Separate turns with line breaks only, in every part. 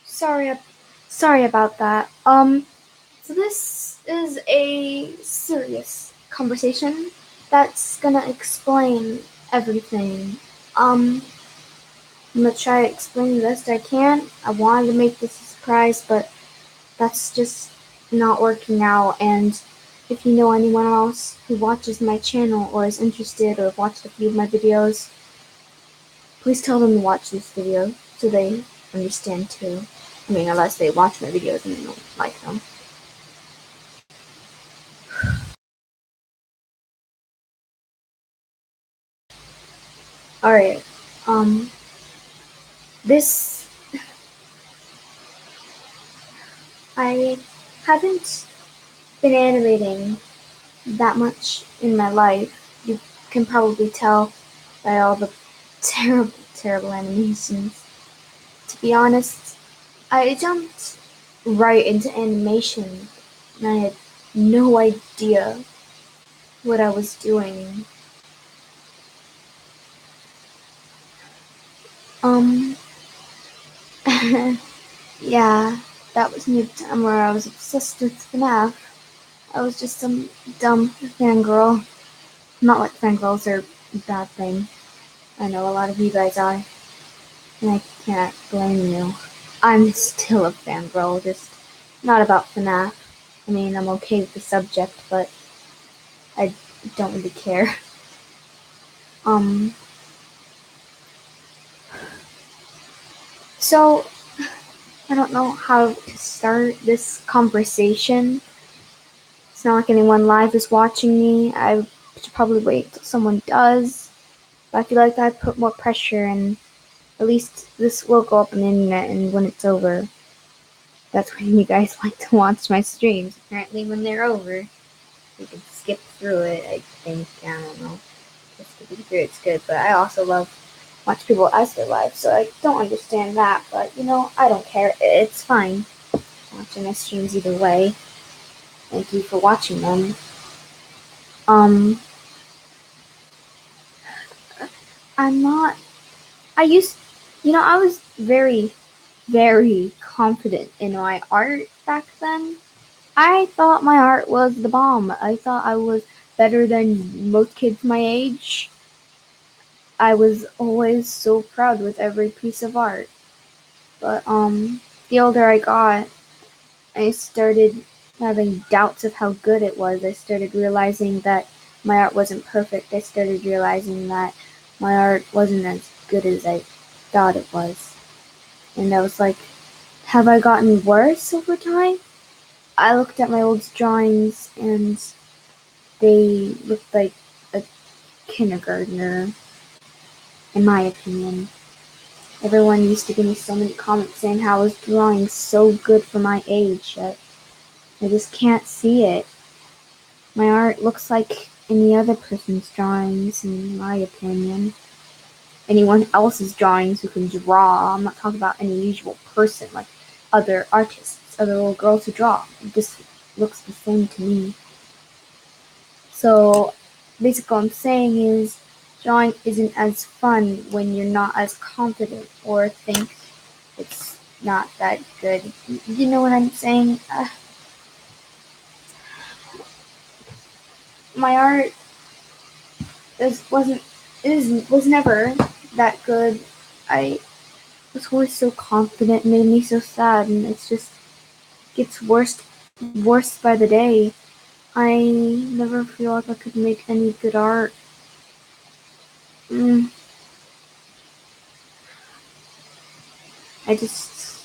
Sorry about that. So this is a serious conversation that's gonna explain everything. Um, I'm gonna try to explain the best I can. I wanted to make this a surprise, but that's just not working out. And if you know anyone else who watches my channel or is interested or watched a few of my videos, please tell them to watch this video so they understand too. I mean, unless they watch my videos and they don't like them. Alright, um, this, I haven't been animating that much in my life. You can probably tell by all the terrible animations. To be honest, I jumped right into animation and I had no idea what I was doing. Um, yeah, that was near the time where I was obsessed with FNAF. I was just some dumb fangirl. Not like fangirls are a bad thing. I know a lot of you guys are, and I can't blame you. I'm still a fangirl, just not about FNAF. I mean, I'm okay with the subject, but I don't really care. Um, so, I don't know how to start this conversation. It's not like anyone live is watching me. I should probably wait till someone does. But I feel like I put more pressure, and at least this will go up on the internet, and when it's over, that's when you guys like to watch my streams. Apparently when they're over, you can skip through it, I think. I don't know. Just skipping through it's good, but I also love watch people as they're live, so I don't understand that, but I don't care. It's fine. Watching my streams either way. Thank you for watching them. Um, I'm not. I used. I was very, very confident in my art back then. I thought my art was the bomb. I thought I was better than most kids my age. I was always so proud with every piece of art. But the older I got, I started having doubts of how good it was. I started realizing that my art wasn't perfect. I started realizing that my art wasn't as good as I thought it was. And I was like, have I gotten worse over time? I looked at my old drawings and they looked like a kindergartner, in my opinion. Everyone used to give me so many comments saying how I was drawing so good for my age, yet I just can't see it. My art looks like any other person's drawings, in my opinion. Anyone else's drawings who can draw. I'm not talking about any usual person, like other artists, other little girls who draw. It just looks the same to me. So basically what I'm saying is drawing isn't as fun when you're not as confident or think it's not that good. You know what I'm saying? My art was never that good. I was always so confident, it made me so sad, and it just gets worse by the day. I never feel like I could make any good art. Mm, I just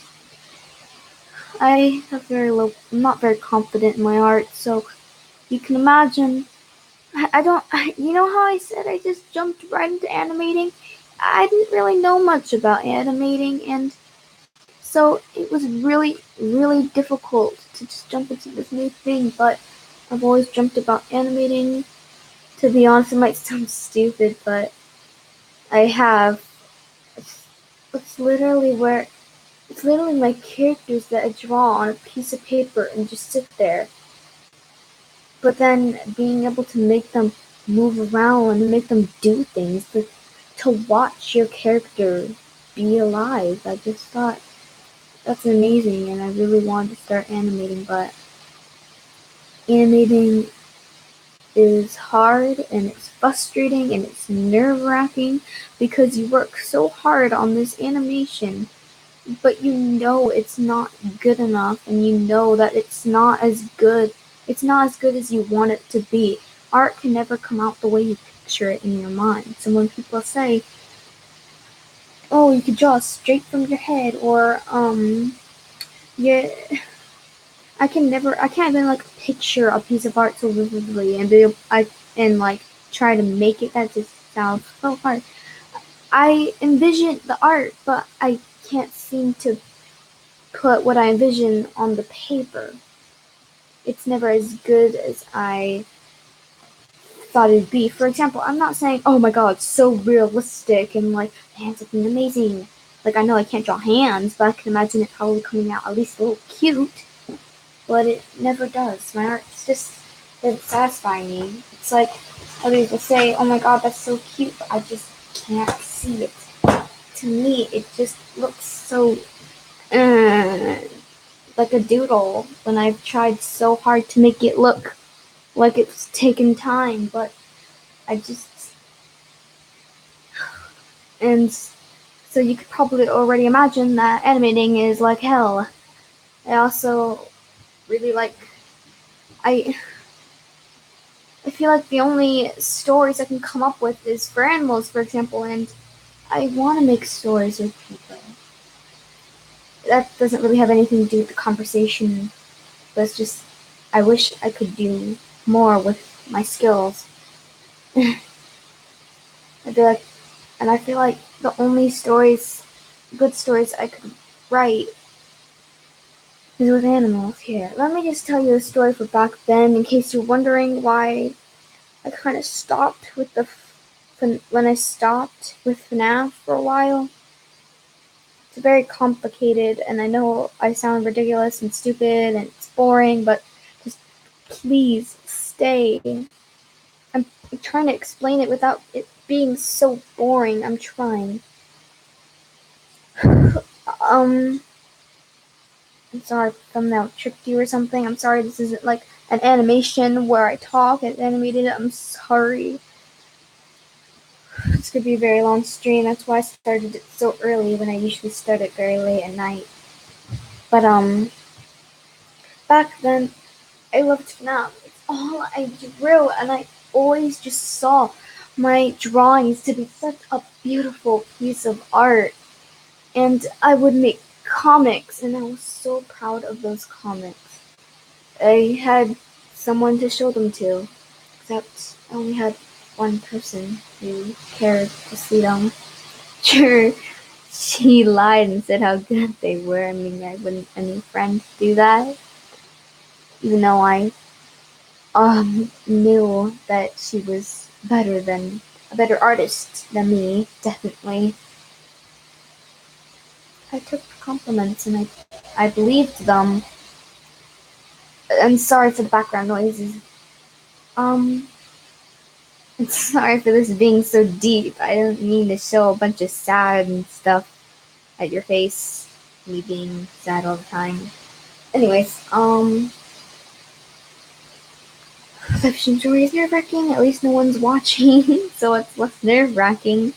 I have very low. I'm not very confident in my art, so you can imagine. I don't. You know how I said I just jumped right into animating? I didn't really know much about animating, and so it was really, really difficult to just jump into this new thing. But I've always dreamt about animating. To be honest, it might sound stupid, but I have. It's literally where it's literally my characters that I draw on a piece of paper and just sit there. But then being able to make them move around and make them do things, to watch your character be alive, I just thought that's amazing, and I really wanted to start animating, but animating is hard and it's frustrating and it's nerve-wracking because you work so hard on this animation, but you know it's not good enough, and you know that it's not as good as you want it to be. Art can never come out the way you picture it in your mind. So when people say, oh, you could draw straight from your head, or yeah, I can't even like picture a piece of art so vividly and like try to make it. That just sounds so hard. I envision the art, but I can't seem to put what I envision on the paper. It's never as good as I thought it'd be. For example, I'm not saying, oh my god, it's so realistic and like the hands looking amazing. Like I know I can't draw hands, but I can imagine it probably coming out at least a little cute. But it never does. My art just doesn't satisfy me. It's like other people say, oh my god, that's so cute, but I just can't see it. To me, it just looks so uh, like a doodle when I've tried so hard to make it look like it's taken time, but I just and so you could probably already imagine that animating is like hell. I also really like I I feel like the only stories I can come up with is for animals, for example, and I want to make stories with people. That doesn't really have anything to do with the conversation, but it's just I wish I could do more with my skills. I feel like, and I feel like the only good stories I could write is with animals. Here, let me just tell you a story for back then, in case you're wondering why I kind of stopped with when I stopped with FNAF for a while. It's very complicated, and I know I sound ridiculous and stupid and it's boring, but just please stay. I'm trying to explain it without it being so boring. I'm trying. I'm sorry if thumbnail tricked you or something. I'm sorry this isn't like an animation where I talk and animated it. I'm sorry. It's gonna be a very long stream. That's why I started it so early when I usually start it very late at night. But back then I loved FNAF. It's all I drew, and I always just saw my drawings to be such a beautiful piece of art. And I would make comics, and I was so proud of those comics. I had someone to show them to, except I only had one person who cared to see them. Sure, she lied and said how good they were. I mean, I wouldn't any friend do that, even though I knew that she was a better artist than me, definitely. I took compliments and I believed them. I'm sorry for the background noises. Um, I'm sorry for this being so deep. I don't mean to show a bunch of sad and stuff at your face, me being sad all the time. Anyways, Perception Story is nerve-wracking. At least no one's watching, so it's less nerve-wracking.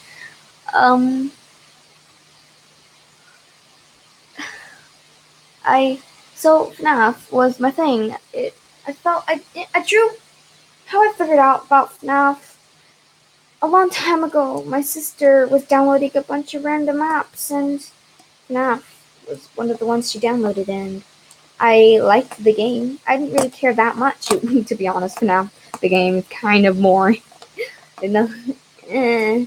Um, so FNAF was my thing. I drew how I figured out about FNAF a long time ago. My sister was downloading a bunch of random apps, and FNAF was one of the ones she downloaded, and I liked the game. I didn't really care that much, to be honest. FNAF, the game is kind of boring. eh.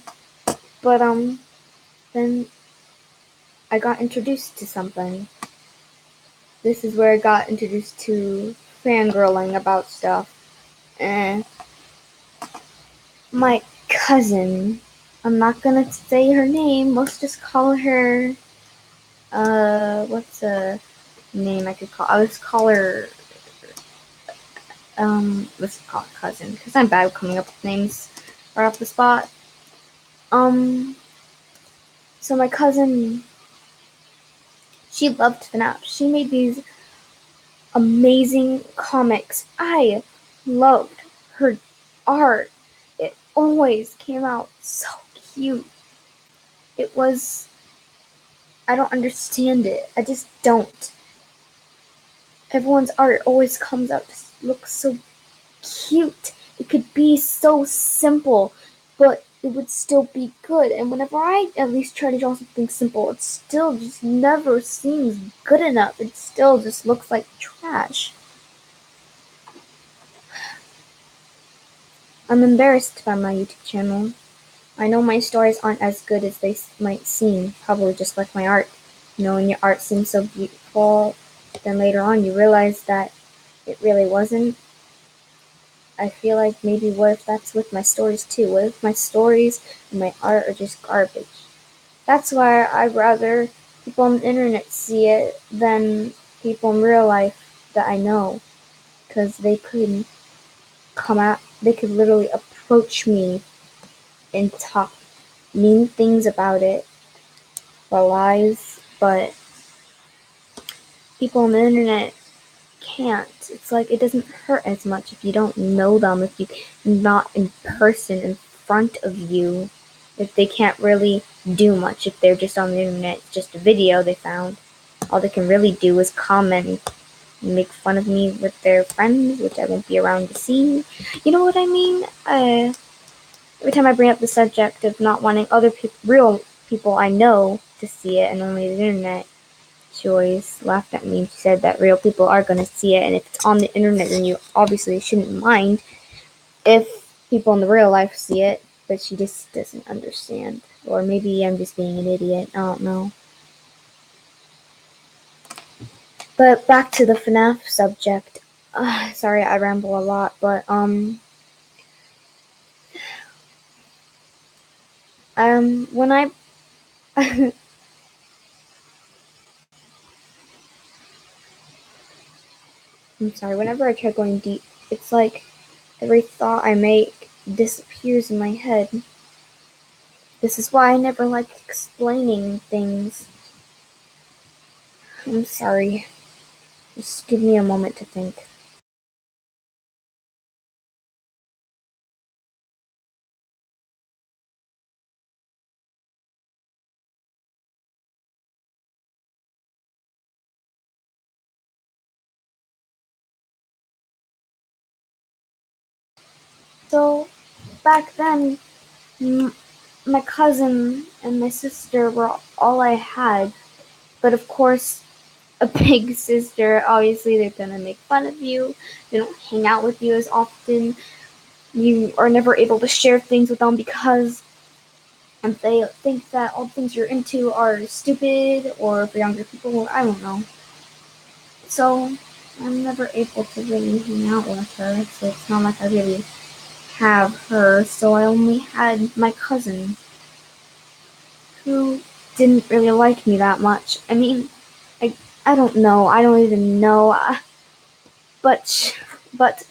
But then I got introduced to something. This is where I got introduced to fangirling about stuff. Eh. My cousin. I'm not gonna say her name. Let's just call her. What's a name I could call? Let's call her. Let's call her cousin, because I'm bad at coming up with names right off the spot. So my cousin She loved FNAF. She made these amazing comics. I loved her art. It always came out so cute. It was. I don't understand it. I just don't. Everyone's art always comes out to look so cute. It could be so simple, but it would still be good. And whenever I at least try to draw something simple, it still just never seems good enough. It still just looks like trash. I'm embarrassed by my YouTube channel. I know my stories aren't as good as they might seem, probably just like my art. You know, when your art seems so beautiful, then later on you realize that it really wasn't. I feel like maybe what if that's with my stories too? What if my stories and my art are just garbage? That's why I'd rather people on the internet see it than people in real life that I know. Because they could they could literally approach me and talk mean things about it, or lies, but people on the internet can't. It's like it doesn't hurt as much if you don't know them, if you not in person in front of you, if they can't really do much, if they're just on the internet, it's just a video they found. All they can really do is comment and make fun of me with their friends, which I won't be around to see. You know what I mean? Every time I bring up the subject of not wanting other real people I know to see it and only the internet, she always laughed at me and she said that real people are going to see it, and if it's on the internet, then you obviously shouldn't mind if people in the real life see it, but she just doesn't understand. Or maybe I'm just being an idiot. I don't know. But back to the FNAF subject. Sorry, I ramble a lot, but when I I'm sorry, whenever I try going deep, it's like every thought I make disappears in my head. This is why I never like explaining things. I'm sorry. Just give me a moment to think. So, back then, my cousin and my sister were all I had. But of course, a big sister, obviously, they're gonna make fun of you. They don't hang out with you as often. You are never able to share things with them because if they think that all the things you're into are stupid or for younger people, I don't know. So I'm never able to really hang out with her, so it's not like I really have her. So I only had my cousin, who didn't really like me that much. I mean, I I don't know. I don't even know. But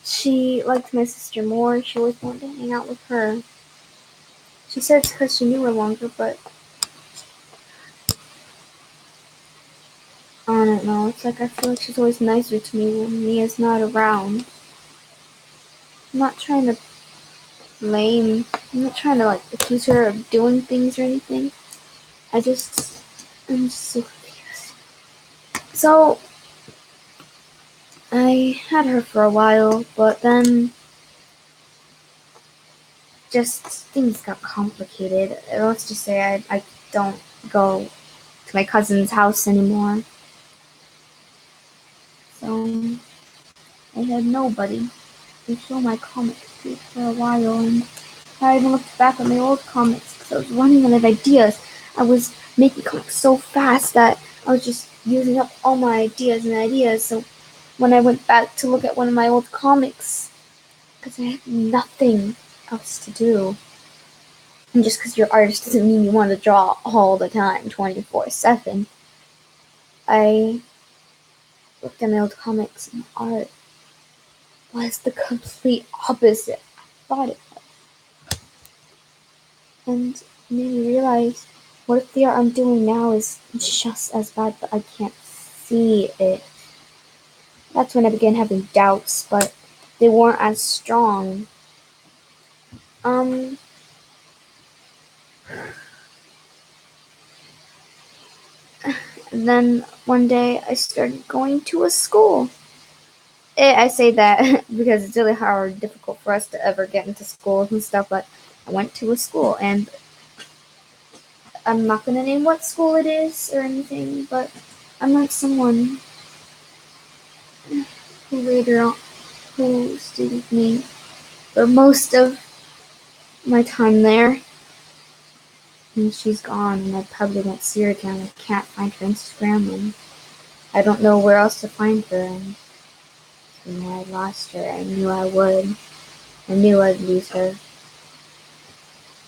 she liked my sister more. She always wanted to hang out with her. She said it's because she knew her longer, but I don't know. It's like I feel like she's always nicer to me when Mia's not around. I'm not trying to blame. I'm not trying to like accuse her of doing things or anything. I'm just so confused. So I had her for a while, but then just things got complicated. Let's just say I don't go to my cousin's house anymore. So I had nobody to show my comics to for a while, and I even looked back at my old comics because I was running out of ideas. I was making comics so fast that I was just using up all my ideas. So when I went back to look at one of my old comics, because I had nothing else to do. And just because you're an artist doesn't mean you want to draw all the time, 24/7. I looked at my old comics and art was the complete opposite I thought it was. And it made me realize What if the art I'm doing now is just as bad, but I can't see it? That's when I began having doubts, but they weren't as strong. Um, then one day I started going to a school. I say that because it's really hard, difficult for us to ever get into schools and stuff, but I went to a school, and I'm not gonna name what school it is or anything, but I met someone who later on, who stayed with me for most of my time there, and she's gone, and I probably won't see her again. I can't find her Instagram, and I don't know where else to find her, and when I lost her, I knew I would. I knew I'd lose her.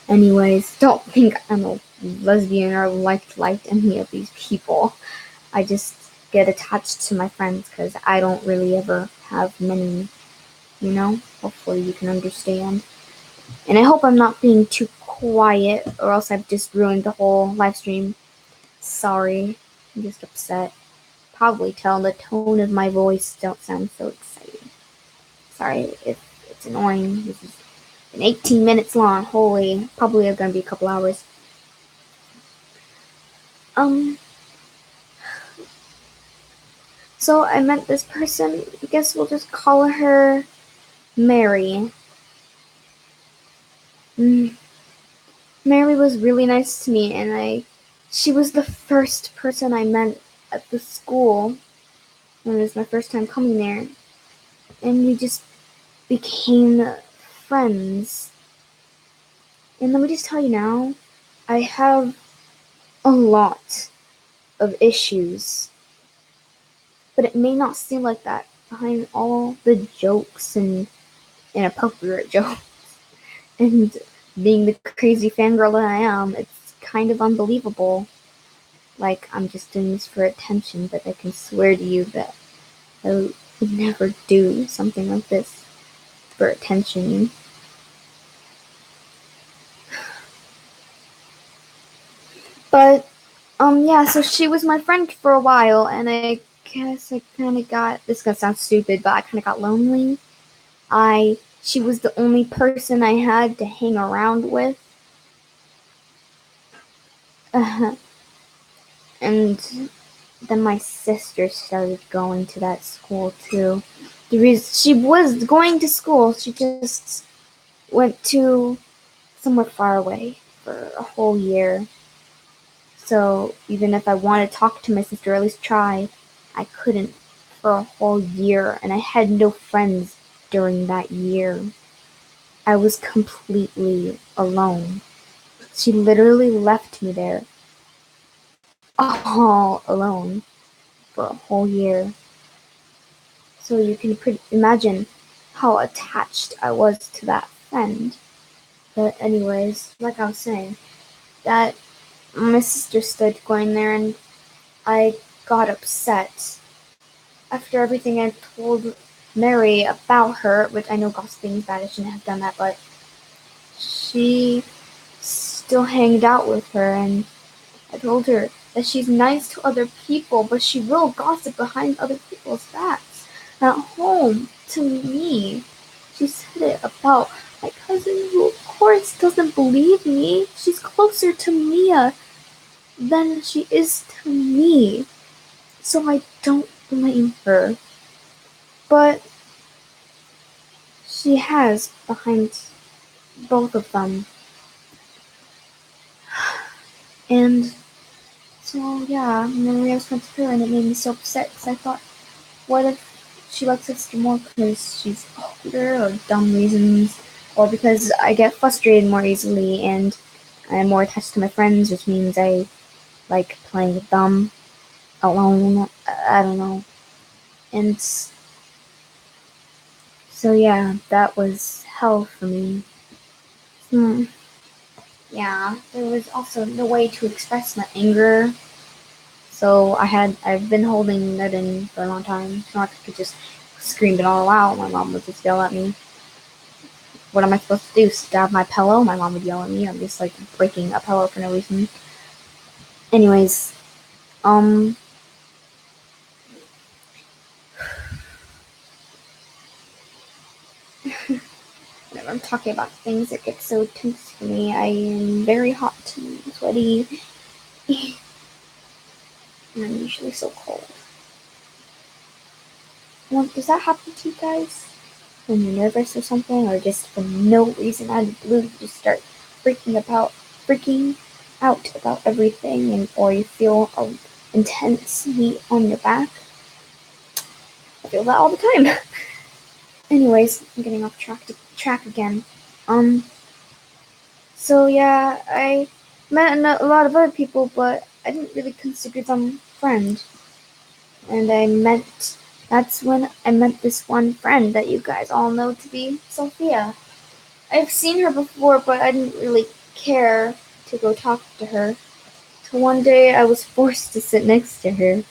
Anyways, don't think I'm a lesbian or like any of these people. I just get attached to my friends because I don't really ever have many, you know? Hopefully you can understand. And I hope I'm not being too quiet or else I've just ruined the whole live stream. Sorry. I'm just upset. Probably tell the tone of my voice don't sound so excited. Sorry if it's annoying. This is been 18 minutes long. Holy, probably it's gonna be a couple hours. Um, so I met this person. I guess we'll just call her Mary. Mary was really nice to me, and she was the first person I met at the school when it was my first time coming there, and we just became friends. And let me just tell you now, I have a lot of issues, but it may not seem like that behind all the jokes and inappropriate jokes and being the crazy fangirl that I am. It's kind of unbelievable. Like, I'm just doing this for attention, but I can swear to you that I would never do something like this for attention. But, yeah, so she was my friend for a while, and I guess I kind of got, this is gonna sound stupid, but I kind of got lonely. She was the only person I had to hang around with. And then my sister started going to that school too. The reason she was going to school, she just went to somewhere far away for a whole year. So even if I wanted to talk to my sister, or at least try, I couldn't for a whole year, and I had no friends during that year. I was completely alone. She literally left me there all alone for a whole year. So you can imagine how attached I was to that friend. But anyways, like I was saying, that my sister started going there, and I got upset after everything I told Mary about her, which I know gossiping is bad, I shouldn't have done that, but she still hanged out with her, and I told her that she's nice to other people, but she will gossip behind other people's backs. At home, to me, she said it about my cousin, who of course doesn't believe me. She's closer to Mia than she is to me, so I don't blame her. But she has behind both of them. And so, yeah, and then I went to her, and it made me so upset because I thought, what if she likes her sister more because she's older, or dumb reasons, or because I get frustrated more easily and I'm more attached to my friends, which means I like playing with them alone. I don't know. And so, yeah, that was hell for me. Yeah, there was also no way to express my anger. So I've been holding that in for a long time. It's not like I could just scream it all out. My mom would just yell at me. What am I supposed to do? Stab my pillow? My mom would yell at me. I'm just like breaking a pillow for no reason. Anyways, whenever I'm talking about things, it gets so tense for me. I am very hot and sweaty, and I'm usually so cold. Well, does that happen to you guys? When you're nervous or something, or just for no reason out of the blue, you just start freaking out about everything, and or you feel intense heat on your back. I feel that all the time. Anyways, I'm getting off track again. So yeah, I met a lot of other people, but I didn't really consider them friends. And that's when I met this one friend that you guys all know to be Sophia. I've seen her before, but I didn't really care to go talk to her. So one day I was forced to sit next to her.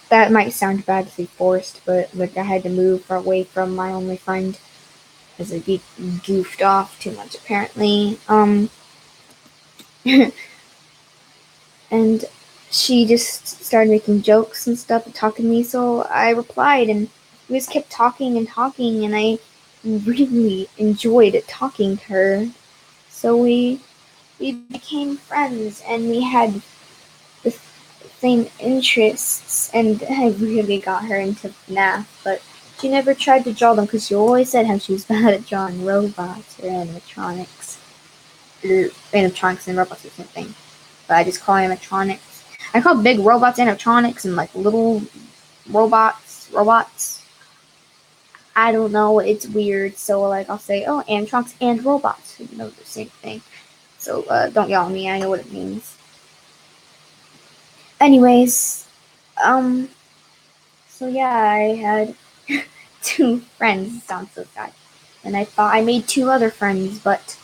That might sound bad to say forced, but like I had to move far away from my only friend because I goofed off too much apparently. And she just started making jokes and stuff and talking to me, so I replied, and we just kept talking and talking, and I really enjoyed talking to her. So we became friends, and we had the same interests, and I really got her into math, but she never tried to draw them because she always said how she was bad at drawing robots or animatronics. Animatronics and robots are the same thing, but I just call animatronics. I call big robots animatronics and like little robots. I don't know, it's weird, so like I'll say, oh, animatronics and robots, even though they're the same thing. So don't yell at me, I know what it means. Anyways, so yeah, I had two friends. It sounds so sad. And I thought I made two other friends, but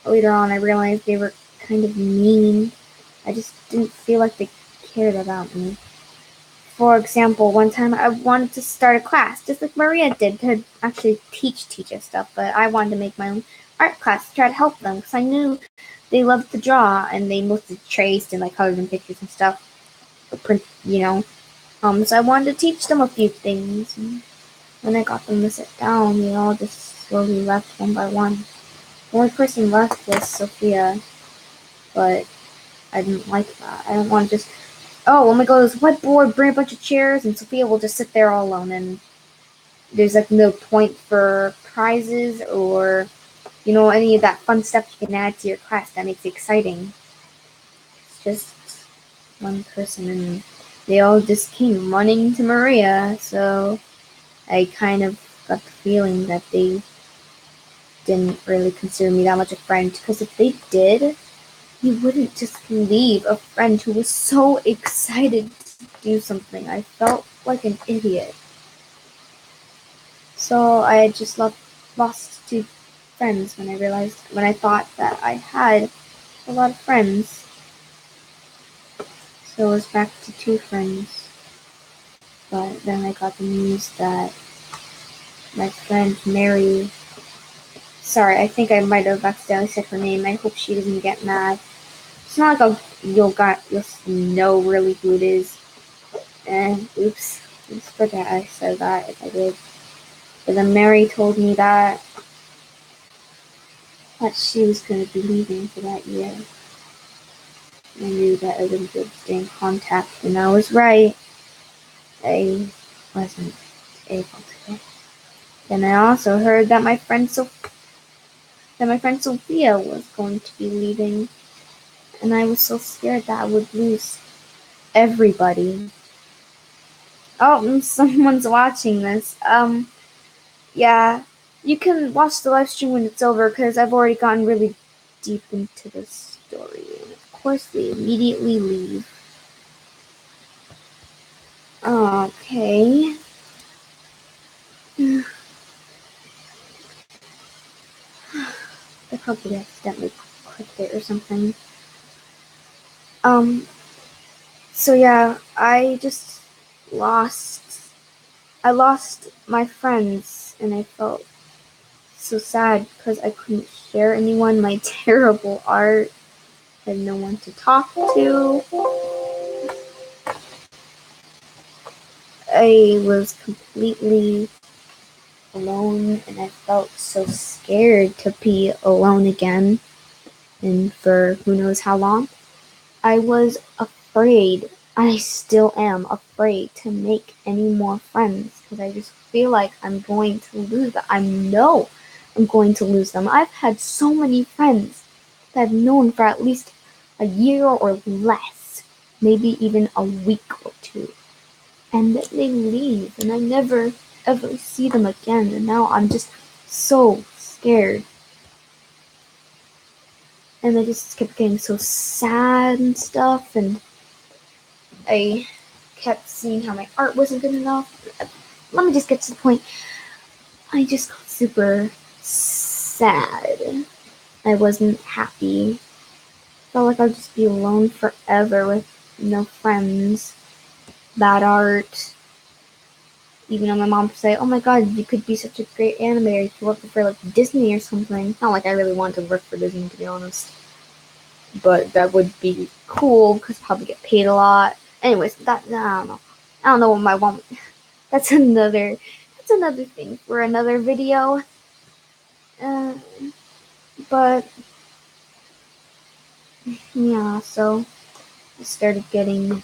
later on I realized they were kind of mean. I just didn't feel like they cared about me. For example, one time I wanted to start a class, just like Maria did, to actually teach us stuff, but I wanted to make my own art class to try to help them, because I knew they loved to draw, and they mostly traced and like colored in pictures and stuff, or print, so I wanted to teach them a few things, and when I got them to sit down, they all just slowly left one by one. The only person left was Sophia, but I didn't like that. I didn't want to just, oh, let me go to this whiteboard, bring a bunch of chairs, and Sophia will just sit there all alone, and there's like no point for prizes or, any of that fun stuff you can add to your class that makes it exciting. It's just one person, and they all just came running to Maria, so I kind of got the feeling that they didn't really consider me that much a friend, because if they did, you wouldn't just leave a friend who was so excited to do something. I felt like an idiot. So I just lost two friends when I thought that I had a lot of friends. So it was back to two friends. But then I got the news that my friend Mary, sorry, I think I might have accidentally said her name. I hope she doesn't get mad. It's not like you'll know really who it is. And oops, forget I said that if I did. But then Mary told me that she was going to be leaving for that year. I knew that I wouldn't be able to stay in contact, and I was right. I wasn't able to. Then I also heard that my friend Sophia was going to be leaving, and I was so scared that I would lose everybody. Oh, someone's watching this. Yeah, you can watch the live stream when it's over, because I've already gotten really deep into this story, and of course they immediately leave. Okay. I probably accidentally clicked it or something. So yeah, I lost my friends, and I felt so sad because I couldn't share anyone my terrible art. had no one to talk to. I was completely alone, and I felt so scared to be alone again, and for who knows how long. I was afraid. I still am afraid to make any more friends because I just feel like I'm going to lose them. I know I'm going to lose them. I've had so many friends that I've known for at least a year or less, maybe even a week or two, and then they leave, and I never ever see them again. And now I'm just so scared, and I just kept getting so sad and stuff, and I kept seeing how my art wasn't good enough. Let me just get to the point. I just got super sad. I wasn't happy. Felt like I'd just be alone forever with no friends, bad art. Even though my mom would say, "Oh my God, you could be such a great animator if you worked for like Disney or something." Not like I really wanted to work for Disney, to be honest, but that would be cool because I'd probably get paid a lot. Anyways, I don't know. I don't know what my mom. That's another thing for another video. Uh, but yeah, so I started getting.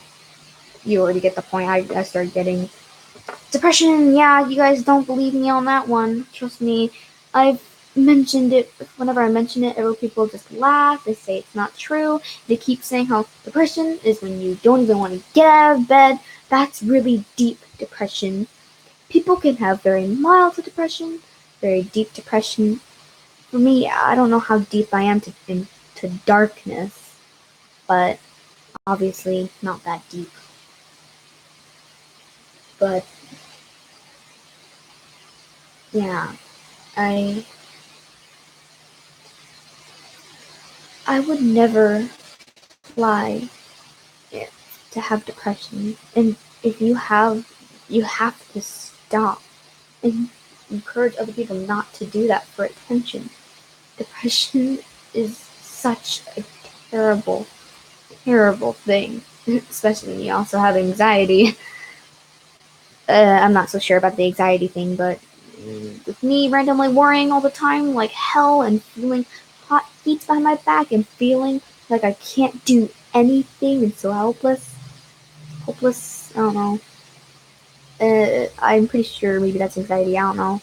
You already get the point. I started getting depression. Yeah, you guys don't believe me on that one. Trust me. I've mentioned it. Whenever I mention it, other people just laugh. They say it's not true. They keep saying how depression is when you don't even want to get out of bed. That's really deep depression. People can have very mild depression, very deep depression. For me, I don't know how deep I am into darkness, but obviously not that deep. But yeah, I I would never lie to have depression, and if you have to stop and encourage other people not to do that for attention. Depression is such a terrible, terrible thing, especially when you also have anxiety. I'm not so sure about the anxiety thing, but with me randomly worrying all the time like hell and feeling hot heat behind my back and feeling like I can't do anything and so hopeless, I don't know. I'm pretty sure maybe that's anxiety, I don't know.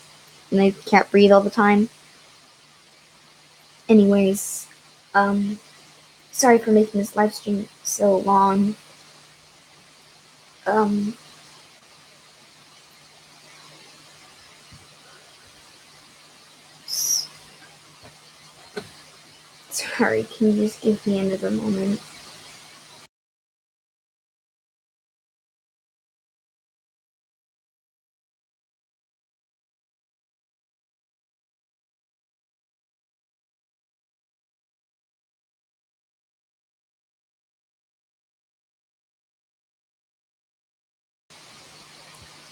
And I can't breathe all the time. Anyways, um, sorry for making this live stream so long. Um, sorry, can you just give me another moment?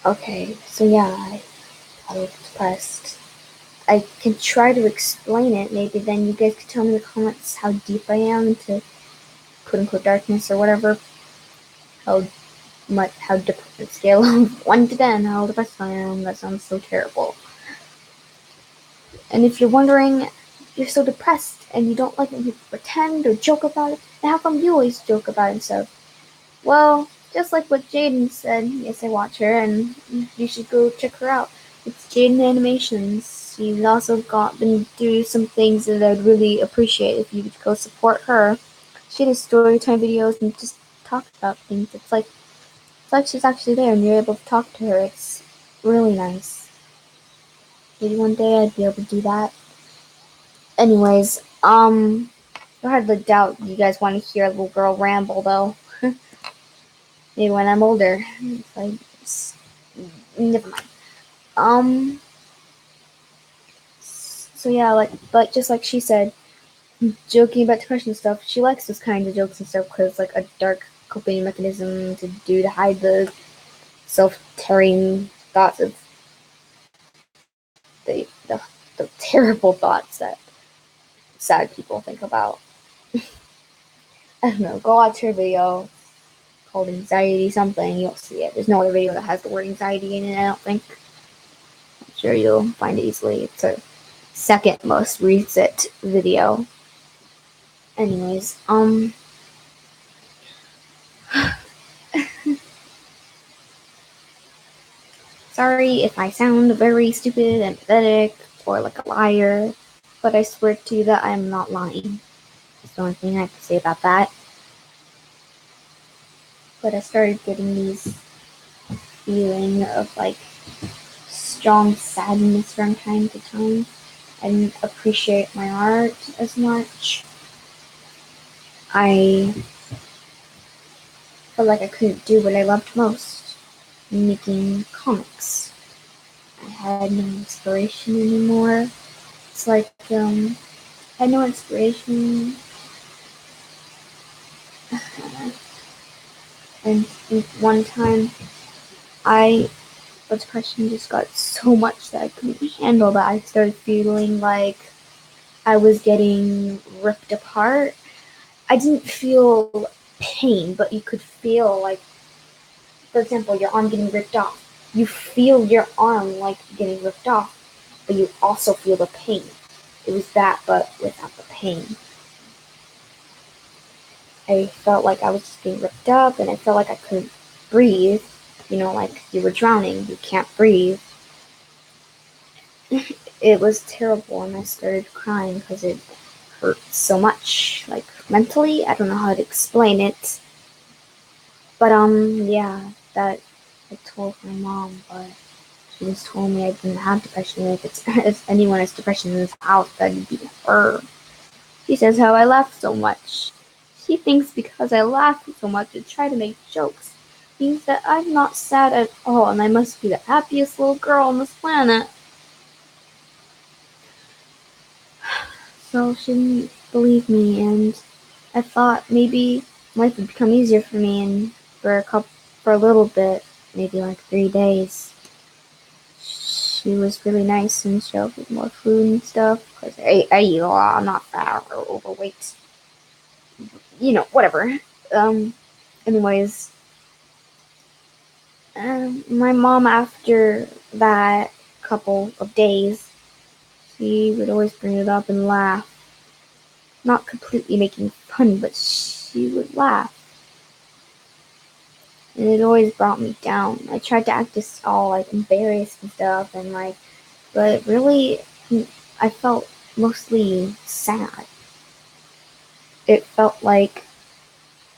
Okay, so yeah, I was depressed. I can try to explain it. Maybe then you guys could tell me in the comments how deep I am into quote unquote darkness or whatever. How how depressed scale of 1 to 10, how depressed I am. That sounds so terrible. And if you're wondering, you're so depressed and you don't like when people pretend or joke about it, then how come you always joke about it and stuff? Well, just like what Jaden said, yes, I watch her, and you should go check her out. It's Jaden Animations. She's also been doing some things that I'd really appreciate if you could go support her. She does story time videos and just talk about things. It's like she's actually there and you're able to talk to her. It's really nice. Maybe one day I'd be able to do that. Anyways, I hardly doubt you guys want to hear a little girl ramble though. Maybe when I'm older. Like, never mind. Um. So yeah, but just like she said, joking about depression and stuff. She likes those kinds of jokes and stuff because it's like a dark coping mechanism to hide the self-tearing thoughts of the terrible thoughts that sad people think about. I don't know, go watch her video called anxiety something, you'll see it. There's no other video that has the word anxiety in it, I don't think. I'm sure you'll find it easily. It's a second most recent video. Anyways, sorry if I sound very stupid and pathetic or like a liar, but I swear to you that I'm not lying. That's the only thing I have to say about that. But I started getting these feeling of like strong sadness from time to time. I didn't appreciate my art as much. I felt like I couldn't do what I loved most, making comics. I had no inspiration anymore. It's like, I had no inspiration. And one time, the depression just got so much that I couldn't handle that I started feeling like I was getting ripped apart. I didn't feel pain, but you could feel like, for example, your arm getting ripped off. You feel your arm like getting ripped off, but you also feel the pain. It was that, but without the pain. I felt like I was just getting ripped up, and I felt like I couldn't breathe. You know, like you were drowning, you can't breathe. It was terrible, and I started crying because it hurt so much. Like, mentally, I don't know how to explain it. But, yeah, that I told my mom, but she just told me I didn't have depression. If anyone has depression in this house, that'd be her. She says how I laugh so much. She thinks because I laugh so much and try to make jokes means that I'm not sad at all and I must be the happiest little girl on this planet. So she didn't believe me, and I thought maybe life would become easier for me, and for a little bit, maybe like 3 days. She was really nice and she offered more food and stuff because I eat a lot. I'm not fat or overweight. You know, whatever. Anyways, my mom, after that couple of days, she would always bring it up and laugh. Not completely making fun, but she would laugh. And it always brought me down. I tried to act just all like embarrassed and stuff, and like, but really, I felt mostly sad. It felt like,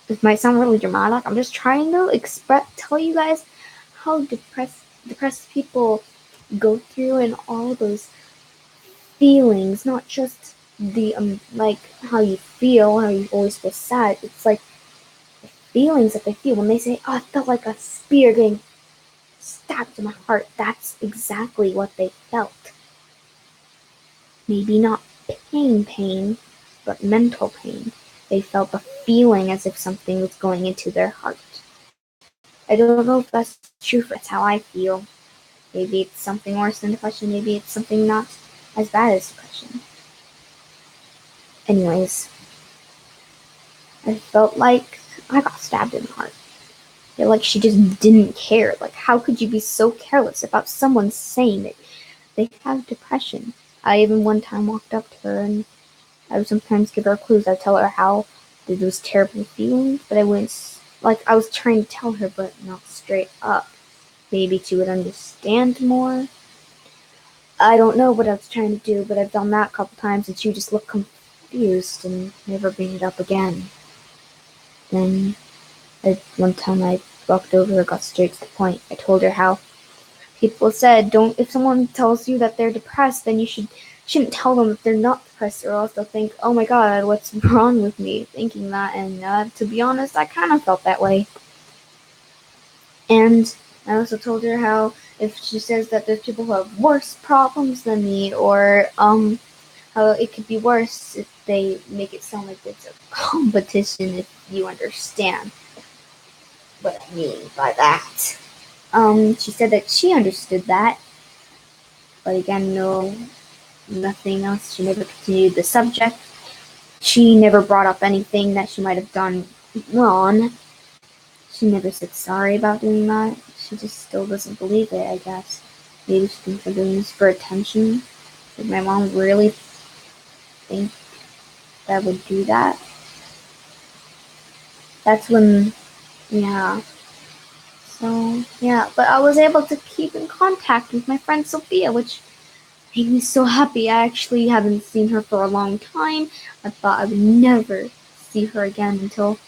this might sound really dramatic. I'm just trying to tell you guys how depressed people go through and all those feelings, not just the like how you feel, how you always feel sad. It's like the feelings that they feel when they say, "Oh, I felt like a spear getting stabbed in my heart." That's exactly what they felt. Maybe not pain, but mental pain. They felt the feeling as if something was going into their heart. I don't know if that's true, but that's how I feel. Maybe it's something worse than depression, maybe it's something not as bad as depression. Anyways, I felt like I got stabbed in the heart. I feel like she just didn't care. Like, how could you be so careless about someone saying that they have depression? I even one time walked up to her and I would sometimes give her clues. I'd tell her how those terrible feelings, but I wouldn't, like, I was trying to tell her, but not straight up. Maybe she would understand more. I don't know what I was trying to do, but I've done that a couple times, and she would just look confused and never bring it up again. Then, one time I walked over and got straight to the point. I told her how people said, if someone tells you that they're depressed, then you shouldn't tell them that they're not depressed, or else they'll think, oh my god, what's wrong with me, thinking that. And to be honest, I kind of felt that way. And I also told her how if she says that there's people who have worse problems than me, or how it could be worse if they make it sound like it's a competition, if you understand what I mean by that. She said that she understood that, but again, no, nothing else. She never continued the subject. She never brought up anything that she might have done wrong. She never said sorry about doing that. She just still doesn't believe it, I guess. Maybe she thinks I'm doing this for attention. Did my mom really think that I would do that? That's when, yeah. So, yeah. But I was able to keep in contact with my friend Sophia, which made me so happy. I actually haven't seen her for a long time. I thought I would never see her again until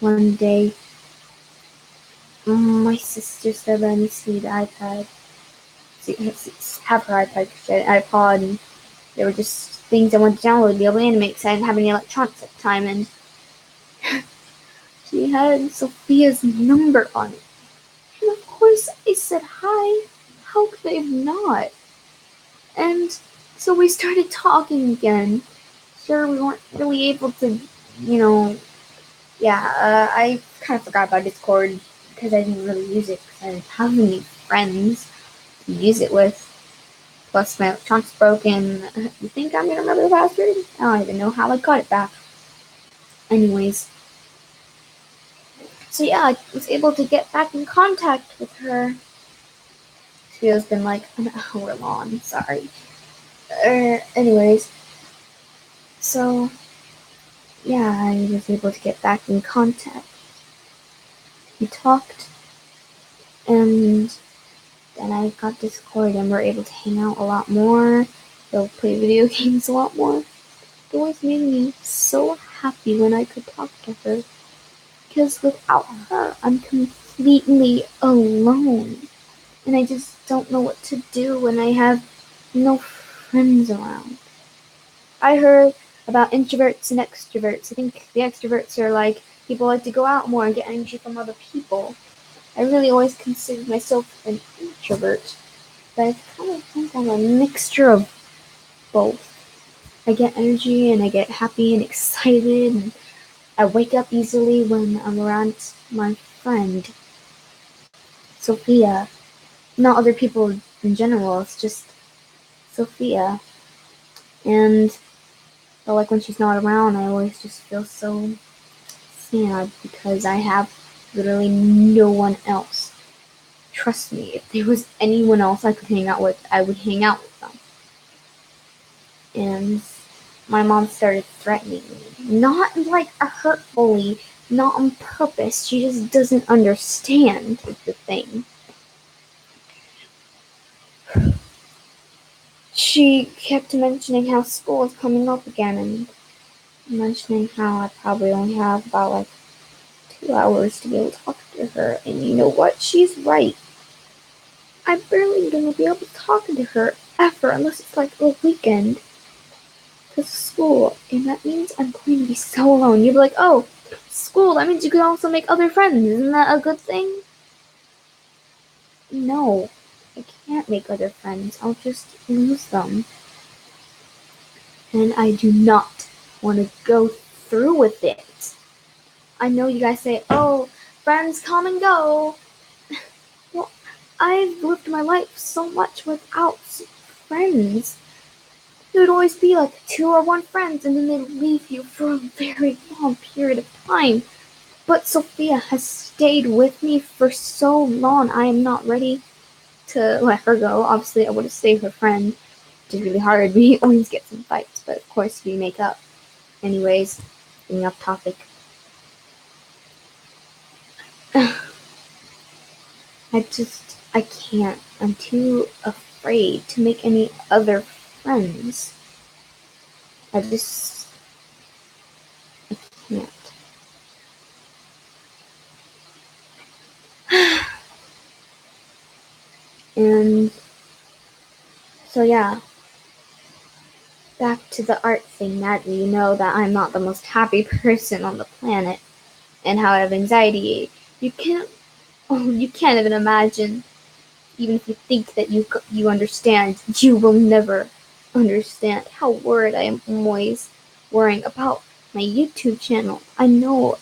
one day my sister said, let me see the iPad. Have her iPad because she had an iPod and there were just things I wanted to download to be able to animate because I didn't have any electronics at the time, and she had Sophia's number on it. And of course I said hi. How could I have not? And so we started talking again. Sure, we weren't really able to, you know, I kind of forgot about Discord because I didn't really use it because I didn't have any friends to use it with. Plus, my electronic's broken. You think I'm gonna remember the password? I don't even know how I got it back. Anyways, so yeah, I was able to get back in contact with her. She has been like an hour long. Sorry. Anyways, so yeah, I was able to get back in contact. We talked, and then I got Discord, and we're able to hang out a lot more. They'll play video games a lot more. It always made me so happy when I could talk to her. Because without her, I'm completely alone. And I just don't know what to do when I have no friends around. I heard about introverts and extroverts. I think the extroverts are like people like to go out more and get energy from other people. I really always considered myself an introvert, but I kind of think I'm a mixture of both. I get energy and I get happy and excited, and I wake up easily when I'm around my friend, Sophia. Not other people in general, it's just Sophia. And but like when she's not around, I always just feel so sad because I have literally no one else. Trust me, if there was anyone else I could hang out with, I would hang out with them. And my mom started threatening me. Not like a hurtfully, not on purpose. She just doesn't understand is the thing. She kept mentioning how school is coming up again and mentioning how I probably only have about like 2 hours to be able to talk to her. And you know what? She's right. I'm barely gonna be able to talk to her ever unless it's like a weekend. Because school, and that means I'm going to be so alone. You'd be like, oh, school, that means you can also make other friends. Isn't that a good thing? No, I can't make other friends. I'll just lose them. And I do not want to go through with it. I know you guys say, oh, friends come and go. Well, I've lived my life so much without friends. There would always be like 2 or 1 friends, and then they'd leave you for a very long period of time. But Sophia has stayed with me for so long, I am not ready to let her go. Obviously, I would have stayed her friend, which is really hard. We always get some fights, but of course we make up. Anyways, getting off topic. I can't. I'm too afraid to make any other friends. I can't. And so yeah, back to the art thing. Now that you know that I'm not the most happy person on the planet and how I have anxiety, you can't even imagine. Even if you think that you understand, you will never understand how worried I am always worrying about my YouTube channel. I know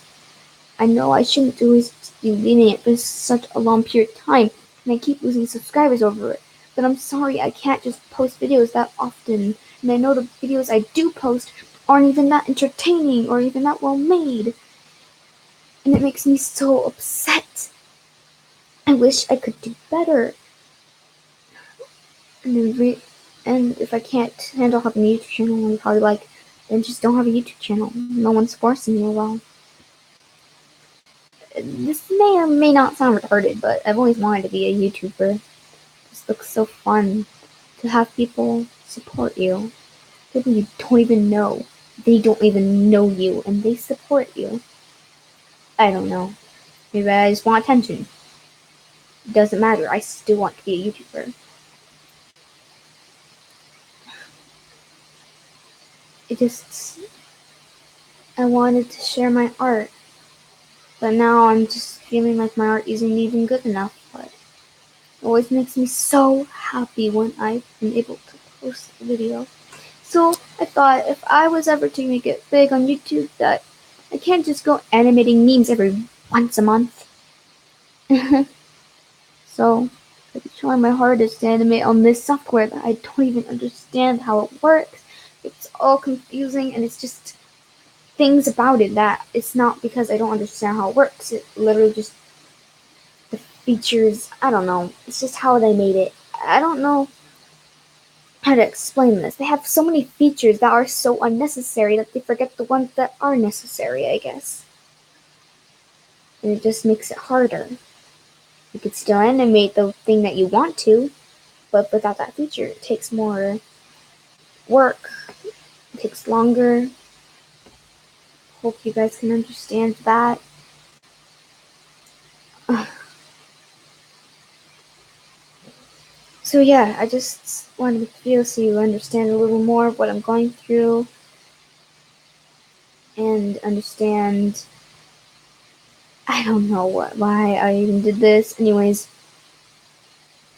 I shouldn't always be leaving it for such a long period of time, and I keep losing subscribers over it. But I'm sorry, I can't just post videos that often. And I know the videos I do post aren't even that entertaining or even that well made. And it makes me so upset. I wish I could do better. And if I can't handle having a YouTube channel, I'm probably like, then just don't have a YouTube channel. No one's forcing you. Well, this may or may not sound retarded, but I've always wanted to be a YouTuber. It just looks so fun to have people support you. People you don't even know. They don't even know you, and they support you. I don't know. Maybe I just want attention. It doesn't matter. I still want to be a YouTuber. It just, I wanted to share my art, but now I'm just feeling like my art isn't even good enough. But it always makes me so happy when I've been able to post a video. So I thought if I was ever to make it big on YouTube, that I can't just go animating memes every once a month. So I've been trying my hardest to animate on this software that I don't even understand how it works. It's all confusing, and it's just things about it that it's not because I don't understand how it works. It literally just the features. I don't know. It's just how they made it. I don't know how to explain this. They have so many features that are so unnecessary that they forget the ones that are necessary, I guess. And it just makes it harder. You could still animate the thing that you want to, but without that feature, it takes more work. It takes longer. Hope you guys can understand that. So yeah, I just wanted to feel so you understand a little more of what I'm going through and understand. I don't know why I even did this. Anyways,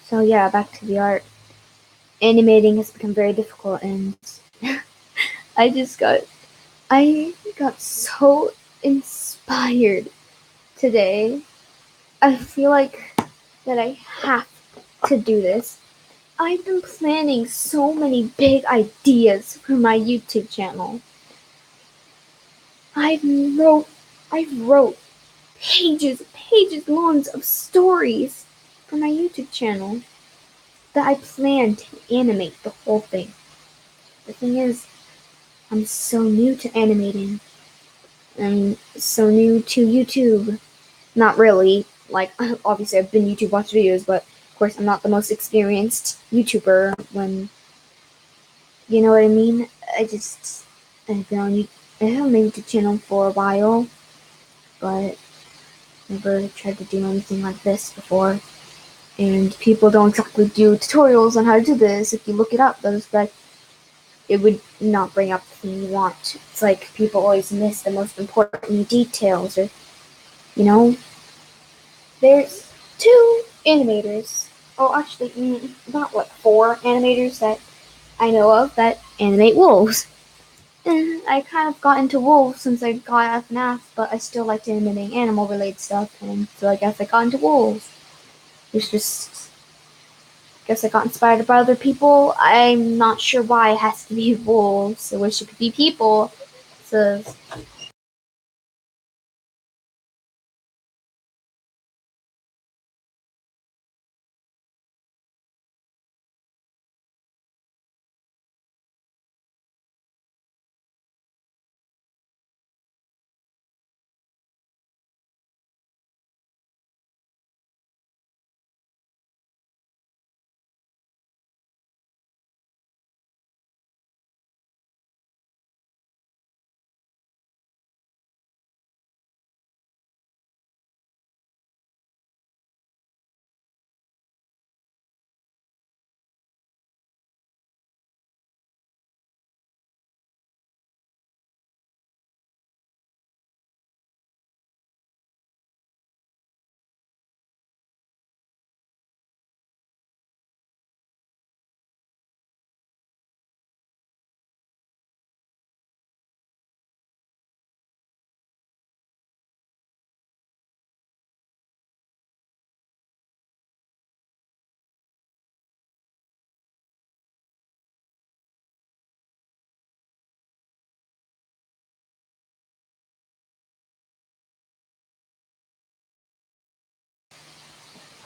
so yeah, back to the art. Animating has become very difficult, and I just I got so inspired today. I feel like that I have to do this. I've been planning so many big ideas for my YouTube channel. I've wrote I've wrote pages long of stories for my YouTube channel that I plan to animate the whole thing. The thing is, I'm so new to animating. I'm so new to YouTube. Not really. Like, obviously I've been YouTube watch videos, but of course I'm not the most experienced YouTuber when, you know what I mean? I've been on I have a YouTube channel for a while, but never tried to do anything like this before. And people don't exactly do tutorials on how to do this. If you look it up, those like it would not bring up the thing you want. It's like people always miss the most important details, or you know, there's two animators. Oh, actually, not what, four animators that I know of that animate wolves. And I kind of got into wolves since I got out of FNAF, but I still liked animating animal-related stuff, and so I guess I got into wolves. It's just, guess I got inspired by other people. I'm not sure why it has to be wolves. I wish it could be people. So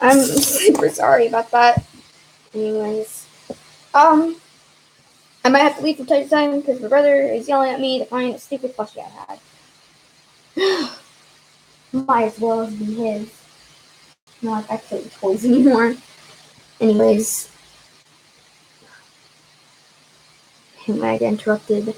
I'm super sorry about that. Anyways, I might have to leave from time to time because my brother is yelling at me to find a stupid plushie I had. Might as well be his. Not actually toys anymore. Anyways, I got interrupted.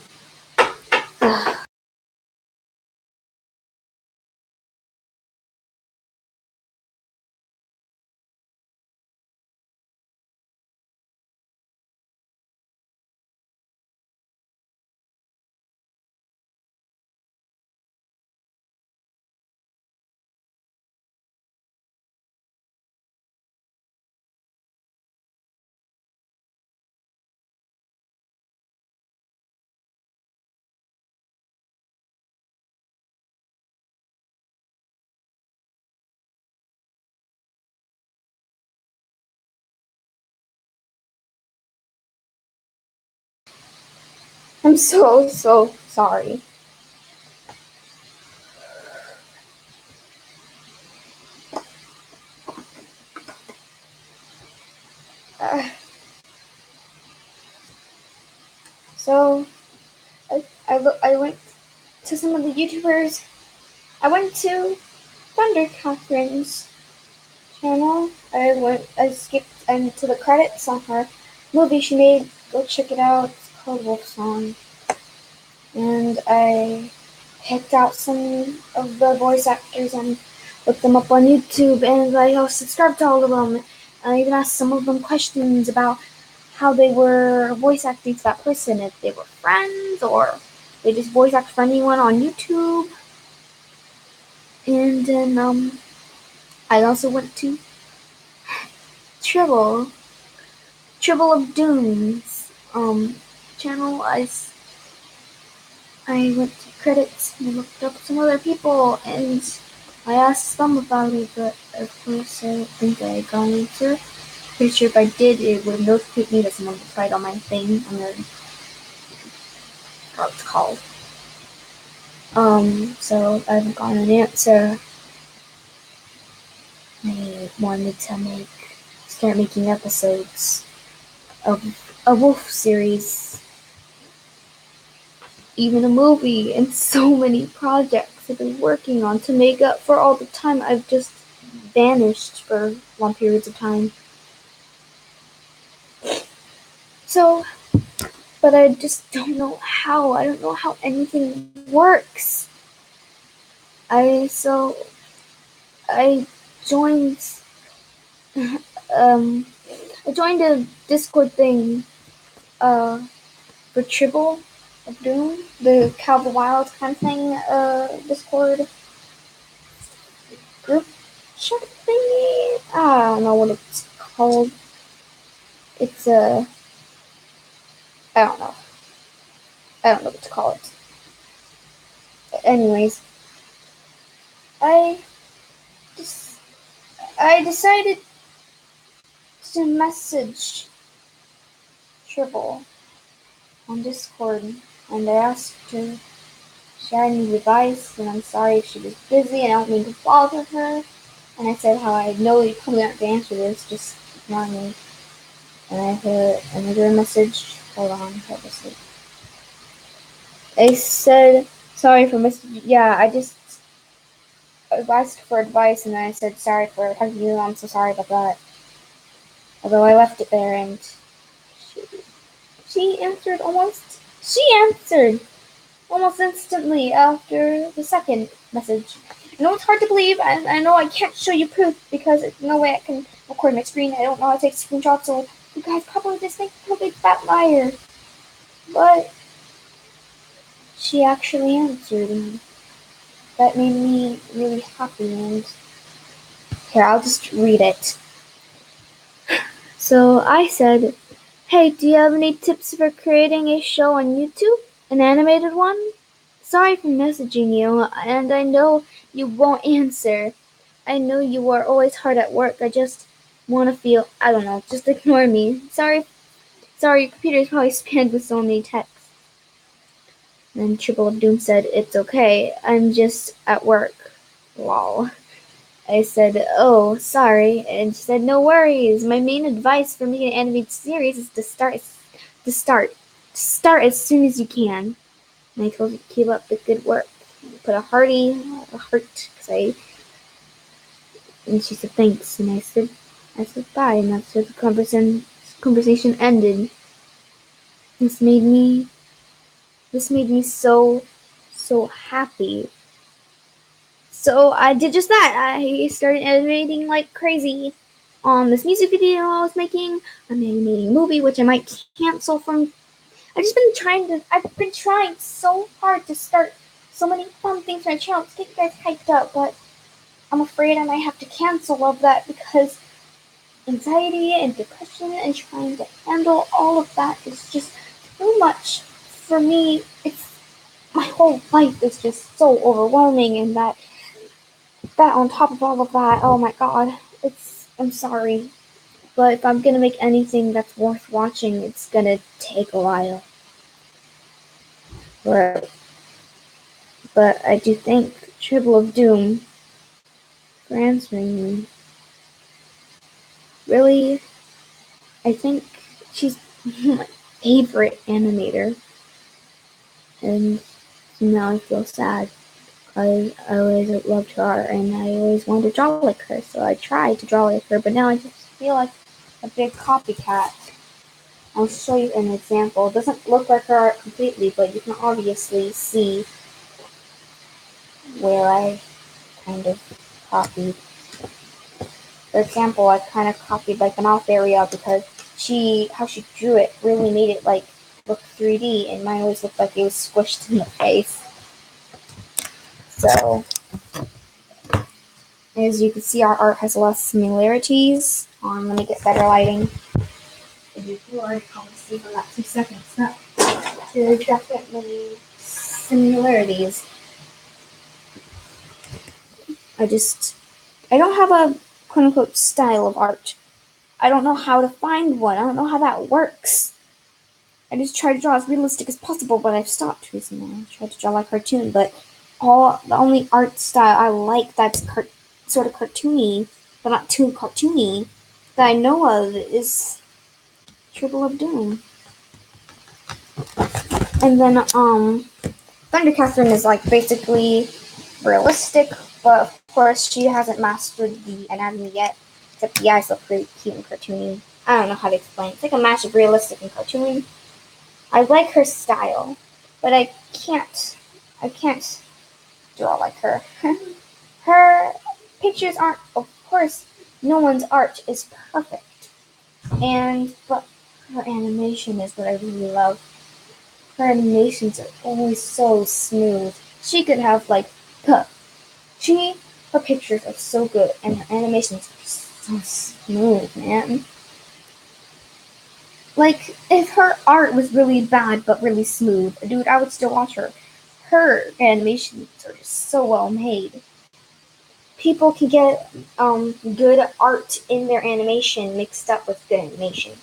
I'm so sorry. Uh, so I went to some of the YouTubers. I went to Thunder Catherine's channel. I skipped to the credits on her movie she made. Go check it out. It's called Wolf Song. And I picked out some of the voice actors and looked them up on YouTube, and I subscribed to all of them. I even asked some of them questions about how they were voice acting to that person, if they were friends or they just voice act for anyone on YouTube. And then I also went to Tribble of Doom's channel. I went to credits and looked up some other people, and I asked them about it, but of course I don't think I got an answer. Pretty sure if I did, it would notify me that someone replied on my thing, on the, what it's called. So I haven't gotten an answer. I wanted to start making episodes of a Wolf series, even a movie, and so many projects I've been working on to make up for all the time I've just vanished for long periods of time. So, but I just don't know how. I don't know how anything works. I joined I joined a Discord thing for Tribble of Doom, the Call of the Wild kind of thing, Discord group chat thingy. I don't know what it's called. It's I don't know. I don't know what to call it. Anyways, I just I decided to message Tribble on Discord, and I asked her if she had any advice, and I'm sorry if she was busy, and I don't mean to bother her. And I said how I know you probably aren't going to answer this, just ignore me. And I heard another message. Hold on, what was it? I said, sorry for yeah, I asked for advice, and then I said, sorry for talking to you, I'm so sorry about that. Although I left it there, and she answered almost instantly after the second message. I know it's hard to believe, and I know I can't show you proof because there's no way I can record my screen. I don't know how to take screenshots, so you guys probably just think I'm a big fat liar. But she actually answered, and that made me really happy. And here, I'll just read it. So I said, hey, do you have any tips for creating a show on YouTube? An animated one? Sorry for messaging you, and I know you won't answer. I know you are always hard at work. I just want to feel, I don't know, just ignore me. Sorry, your computer is probably spammed with so many texts. Then Triple of Doom said, it's okay. I'm just at work. Lol. I said, "Oh, sorry," and she said, "No worries. My main advice for making an animated series is to start as soon as you can." And I told her to keep up the good work. Put a heart, and she said thanks, and I said bye, and that's where the conversation ended. This made me this made me so happy. So I did just that. I started animating like crazy on this music video I was making. I'm animating a movie which I might cancel from. I've been trying so hard to start so many fun things on my channel to get you guys hyped up, but I'm afraid I might have to cancel all of that because anxiety and depression and trying to handle all of that is just too much for me. It's my whole life is just so overwhelming, and that on top of all of that, oh my god, I'm sorry. But if I'm gonna make anything that's worth watching, it's gonna take a while. But but I do thank Triple of Doom for answering me. Really, I think she's my favorite animator, and now I feel sad. I always loved her art, and I always wanted to draw like her, so I tried to draw like her, but now I just feel like a big copycat. I'll show you an example. It doesn't look like her art completely, but you can obviously see where I kind of copied. For example, I kind of copied like the mouth area because how she drew it really made it like look 3D, and mine always looked like it was squished in the face. So, as you can see, our art has a lot of similarities. Let me get better lighting. You can already probably see from that 2 seconds. There's definitely similarities. I don't have a quote unquote style of art. I don't know how to find one. I don't know how that works. I just try to draw as realistic as possible, but I've stopped recently. I tried to draw like cartoon, but the only art style I like that's sort of cartoony, but not too cartoony, that I know of is Triple of Doom. And then Thunder Catherine is like basically realistic, but of course she hasn't mastered the anatomy yet. Except the eyes look pretty cute and cartoony. I don't know how to explain. It's like a mash of realistic and cartoon. I like her style, but I can't draw like her. Her pictures aren't, of course, no one's art is perfect. But her animation is what I really love. Her animations are always so smooth. She could have her pictures are so good, and her animations are so smooth, man. Like, if her art was really bad but really smooth, dude, I would still watch her. Her animations are just so well made. People can get good art in their animation mixed up with good animation.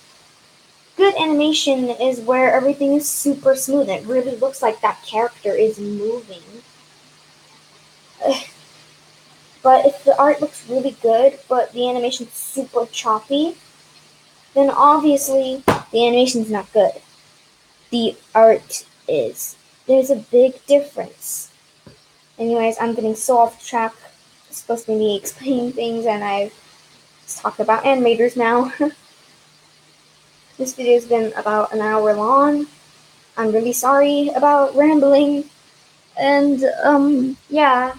Good animation is where everything is super smooth. It really looks like that character is moving. But if the art looks really good, but the animation's super choppy, then obviously the animation's not good. The art is. There's a big difference. Anyways, I'm getting so off track. It's supposed to be me explaining things, and I've talked about animators now. This video's been about an hour long. I'm really sorry about rambling. And, yeah.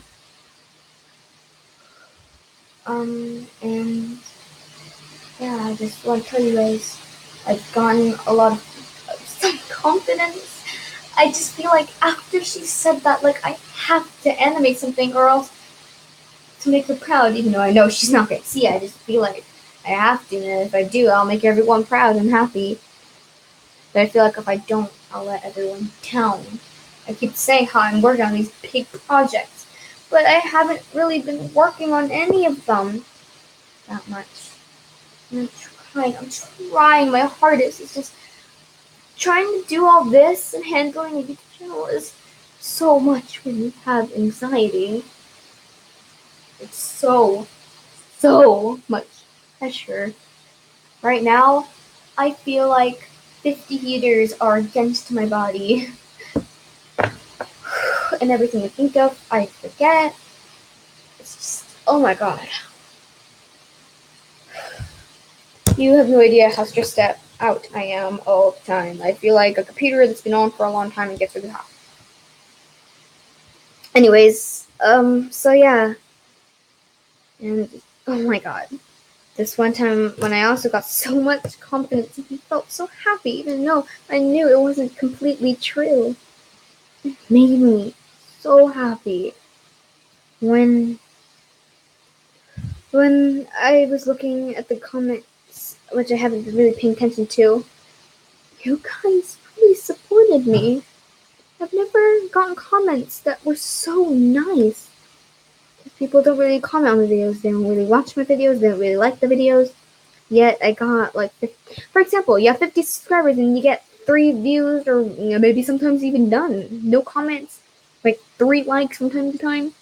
And, yeah, I just want to tell you guys, I've gotten a lot of confidence. I just feel like after she said that, like, I have to animate something or else to make her proud, even though I know she's not going to see it. I just feel like I have to, and if I do, I'll make everyone proud and happy. But I feel like if I don't, I'll let everyone down. I keep saying how I'm working on these big projects, but I haven't really been working on any of them that much. And I'm trying my hardest. It's just trying to do all this and handling a YouTube channel is so much when you have anxiety. It's so much pressure. Right now, I feel like 50 heaters are against my body. And everything I think of, I forget. It's just, oh my god. You have no idea how stressed out I am all the time. I feel like a computer that's been on for a long time and gets really hot. Anyways, so yeah. And, oh my god. This one time when I also got so much confidence and felt so happy, even though I knew it wasn't completely true. It made me so happy when I was looking at the comments, which I haven't been really paying attention to. You guys really supported me. I've never gotten comments that were so nice. People don't really comment on the videos, they don't really watch my videos, they don't really like the videos. Yet I got like 50, for example, you have 50 subscribers and you get 3 views or maybe sometimes even none. No comments, like 3 likes from time to time.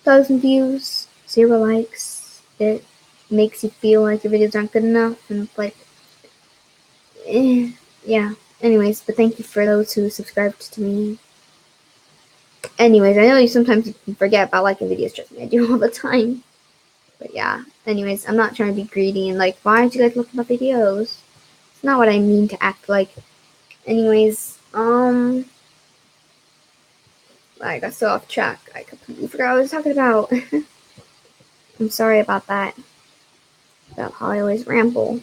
1,000 views, 0 likes. It makes you feel like your videos aren't good enough, and it's like, yeah. Anyways, but thank you for those who subscribed to me. Anyways, I know you sometimes forget about liking videos, trust me, I do all the time. But yeah, anyways, I'm not trying to be greedy and like, why aren't you guys looking at my videos? It's not what I mean to act like. Anyways, I got so off track. I completely forgot what I was talking about. I'm sorry about that. About how I always ramble.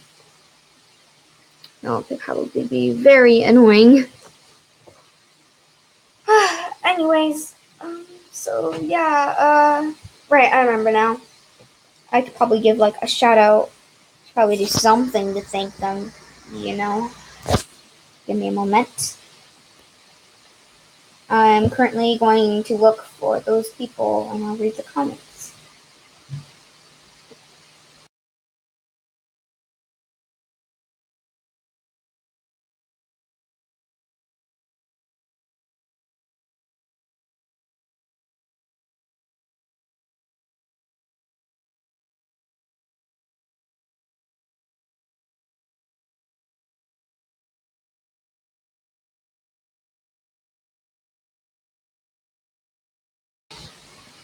No, it could probably be very annoying. Anyways, so yeah, right, I remember now. I could probably give like a shout out. Probably do something to thank them, you know. Give me a moment. I'm currently going to look for those people and I'll read the comments.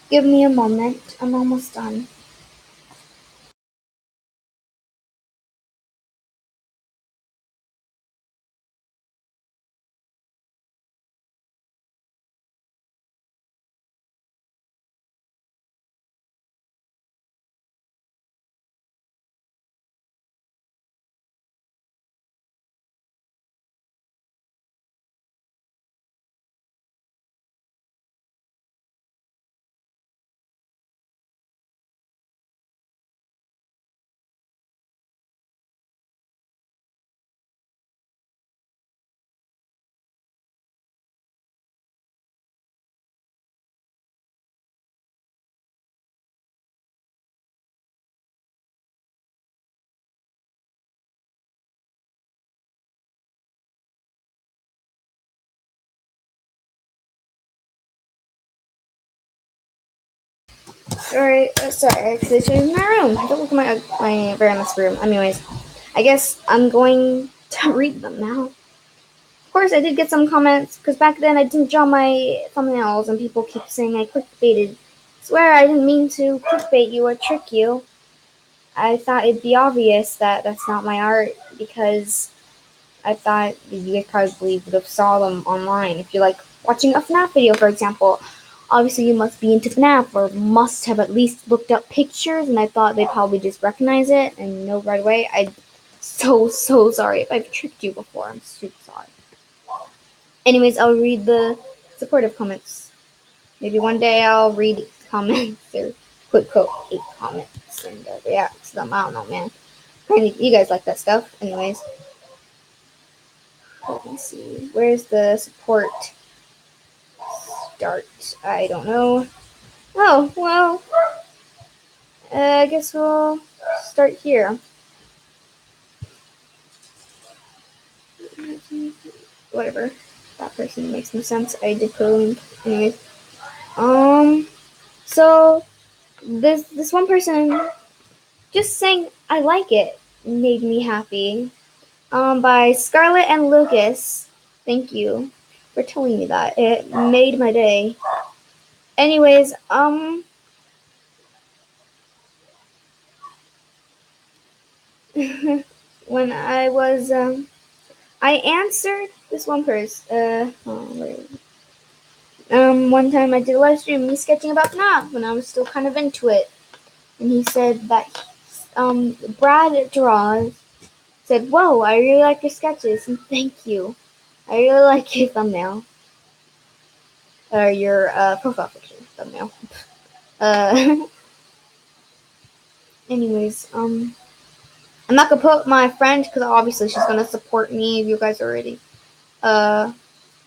Give me a moment. I'm almost done. Sorry, I actually changed my room. Don't look at my very nice room. Anyways, I guess I'm going to read them now. Of course, I did get some comments because back then I didn't draw my thumbnails and people keep saying I clickbaited. Swear I didn't mean to clickbait you or trick you. I thought it'd be obvious that that's not my art because I thought you guys probably would have saw them online. If you're like watching a FNAF video, for example, obviously you must be into FNAF or must have at least looked up pictures, and I thought they'd probably just recognize it and know right away. I'm so sorry if I've tricked you before. I'm super sorry. Anyways, I'll read the supportive comments. Maybe one day I'll read comments or quick quote 8 comments and react to them. I don't know, man. You guys like that stuff. Anyways, let me see. Where's the support start? I don't know. Oh, well, I guess we'll start here. Whatever. That person makes no sense. I did put a link. Anyways. So this one person just saying I like it made me happy. By Scarlett and Lucas. Thank you for telling me that. It made my day. Anyways, when I answered this one person. One time I did a live stream, me sketching about FNAF when I was still kind of into it, and he said that, Brad draws. Said, "Whoa, I really like your sketches, and thank you. I really like your thumbnail, or your profile picture thumbnail." Uh, anyways, I'm not gonna put my friend because obviously she's gonna support me. You guys already.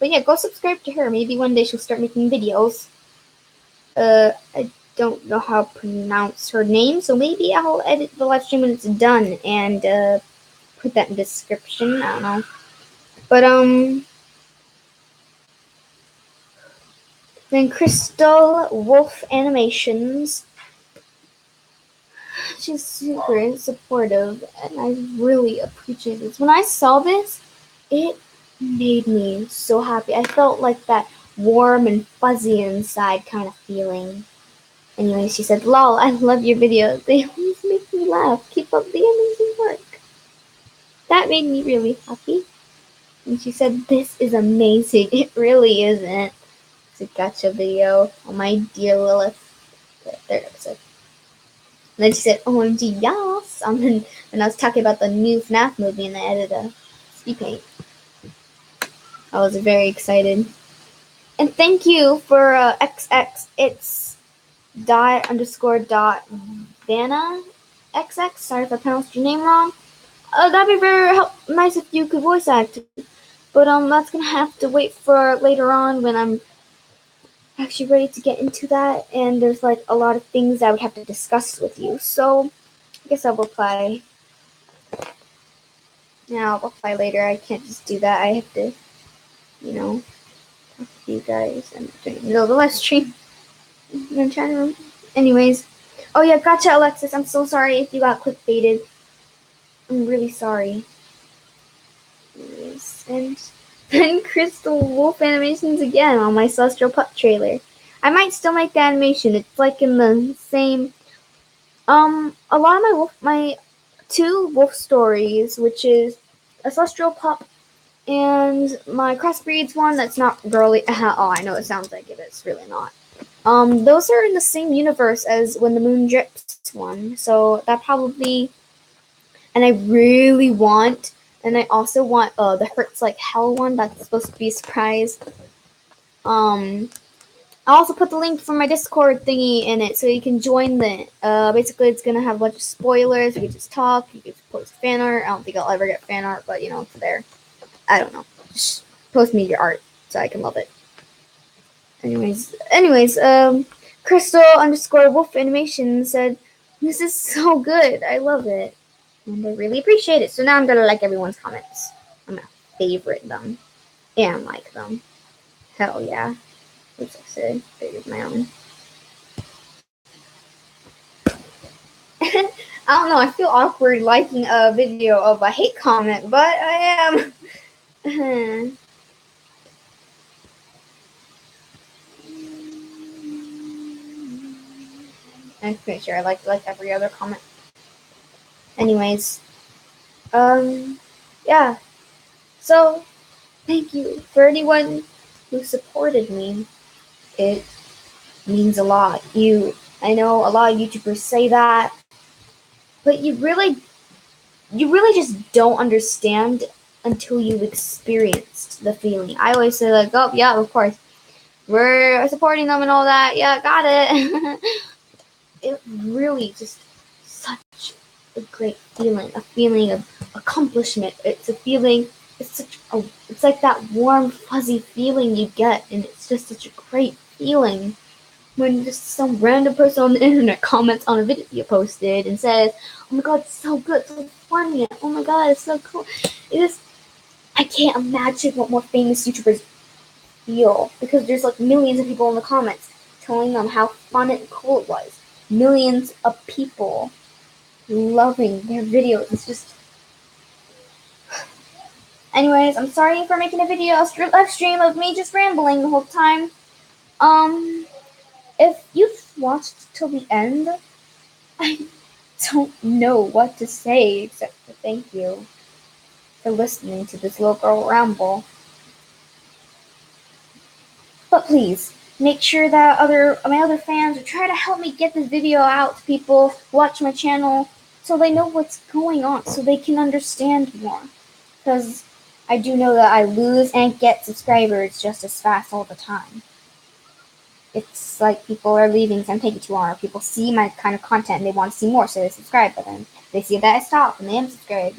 But yeah, go subscribe to her. Maybe one day she'll start making videos. I don't know how to pronounce her name, so maybe I'll edit the live stream when it's done and put that in the description. I don't know. But then Crystal Wolf Animations. She's super supportive, and I really appreciate this. When I saw this, it made me so happy. I felt like that warm and fuzzy inside kind of feeling. Anyway, she said, "Lol, I love your videos. They always make me laugh. Keep up the amazing work." That made me really happy. And she said, "This is amazing." It really isn't. It's a gotcha video on my dear Lilith. Third episode. And then she said, "OMG, yes." When I was talking about the new FNAF movie and I added a speed paint. I was very excited. And thank you for XX. It's dot_dot Vanna XX. Sorry if I pronounced your name wrong. That'd be very nice if you could voice act. But that's gonna have to wait for later on when I'm actually ready to get into that. And there's like a lot of things I would have to discuss with you. So I guess I'll reply. Yeah, I'll reply later. I can't just do that. I have to, talk to you guys. I'm doing the middle of the live stream in the chat room. Anyways. Oh yeah, gotcha, Alexis. I'm so sorry if you got clickbaited. I'm really sorry. Anyways, and then Crystal Wolf Animations again on my Celestial Pup trailer. I might still make the animation. It's like in the same. A lot of my two wolf stories, which is a Celestial Pup and my Crossbreeds one that's not girly. Oh, I know it sounds like it, but it's really not. Those are in the same universe as When the Moon Drips one, so that probably. And I really want, and I also want the Hurts Like Hell one that's supposed to be a surprise. I also put the link for my Discord thingy in it, so you can join the. Basically, it's gonna have a bunch of spoilers. You can just talk. You can post fan art. I don't think I'll ever get fan art, but it's there. I don't know. Just post me your art so I can love it. Anyways, Crystal_Wolf Animation said, "This is so good. I love it, and I really appreciate it." So now I'm gonna like everyone's comments. I'm gonna favorite them and like them. Hell yeah. Oops, I said favorite my own. I don't know. I feel awkward liking a video of a hate comment, but I am. I'm pretty sure I liked like every other comment. Anyways, yeah. So, thank you for anyone who supported me. It means a lot. I know a lot of YouTubers say that, but you really just don't understand until you've experienced the feeling. I always say like, "Oh yeah, of course, we're supporting them and all that. Yeah, got it." It really just such a great feeling, a feeling of accomplishment. It's a feeling. It's like that warm, fuzzy feeling you get, and it's just such a great feeling when just some random person on the internet comments on a video you posted and says, "Oh my god, it's so good, so funny. Oh my god, it's so cool." It is. I can't imagine what more famous YouTubers feel because there's like millions of people in the comments telling them how fun and cool it was. Millions of people loving their videos. It's just... Anyways, I'm sorry for making a live stream of me just rambling the whole time. If you've watched till the end, I don't know what to say except for thank you for listening to this little girl ramble. But please, make sure that my other fans will try to help me get this video out to people who watch my channel so they know what's going on, so they can understand more. Because I do know that I lose and get subscribers just as fast all the time. It's like people are leaving so I'm taking too long, or people see my kind of content and they want to see more, so they subscribe, but then they see that I stop and they unsubscribe,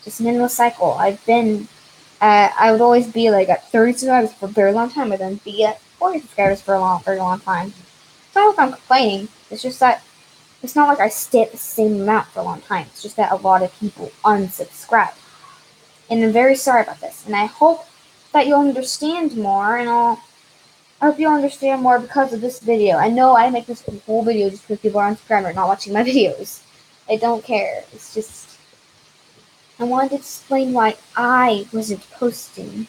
Just an endless cycle. I would always be like at 30 subscribers for a very long time, but then be at 40 subscribers for a very long time. It's not like I'm complaining, it's just that it's not like I stay at the same amount for a long time. It's just that a lot of people unsubscribe. And I'm very sorry about this, and I hope that you'll understand more, and I hope you'll understand more because of this video. I know I make this whole video just because people are unsubscribing or not watching my videos. I don't care. It's just... I wanted to explain why I wasn't posting.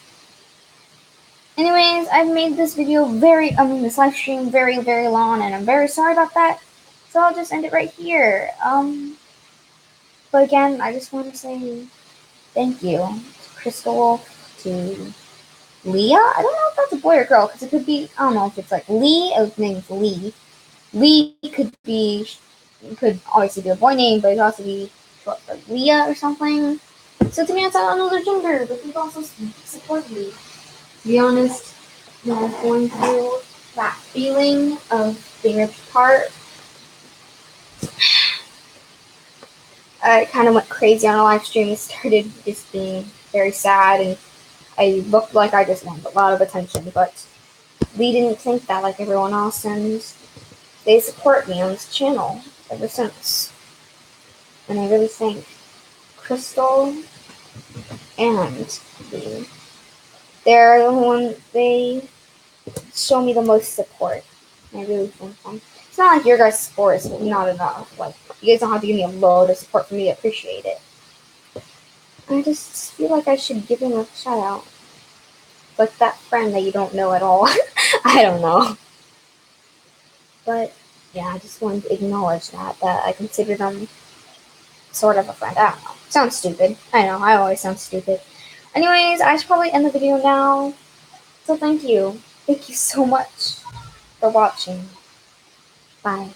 Anyways, I've made this this live stream very, very long, and I'm very sorry about that. So I'll just end it right here. But again, I just want to say thank you to Crystal, to Leah. I don't know if that's a boy or girl, because it could be, I don't know if it's like Lee, his name's Lee. Lee could obviously be a boy name, but it could also be short for Leah or something. So to me, I don't know their gender, but people also support me. To be honest, when I was going through that feeling of being ripped apart, I kind of went crazy on a live stream and started just being very sad, and I looked like I just wanted a lot of attention, but we didn't think that like everyone else, and they support me on this channel ever since. And I really thank Crystal and Lee. They're the one, they show me the most support. I really thank them. It's not like your guys' support is not enough. Like, you guys don't have to give me a load of support for me to appreciate it. I just feel like I should give him a shout out. Like that friend that you don't know at all. I don't know. But yeah, I just wanted to acknowledge that I consider them sort of a friend. I don't know. Sounds stupid. I know, I always sound stupid. Anyways, I should probably end the video now. So thank you. Thank you so much for watching. Bye.